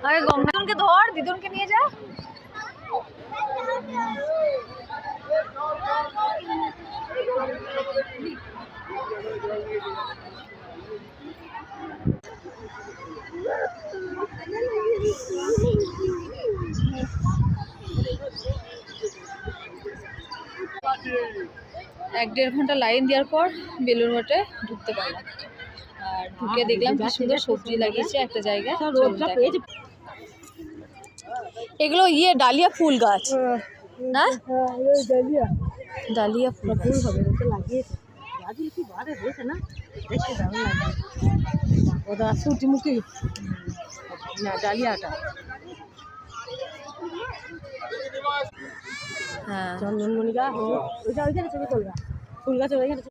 আরে গঙ্গাকে ধর, দিদুনকে নিয়ে যা। এক দেড় ঘন্টা লাইন দেওয়ার পর বেলুড় মঠে ঢুকতে পারলাম। আর ঢুকে দেখলাম কি সুন্দর সবজি লাগিয়েছে একটা জায়গায়। এগুলো ডালিয়া ফুল গাছ না? ডালিয়া ফুল হবে লাগিয়েছে। না ওটা সূর্যমুখী না ডালিয়াটা। হ্যাঁ চন্দনমণি গাছ ওইখানে ছবি তুলবা, ফুল গাছ ওইখানে।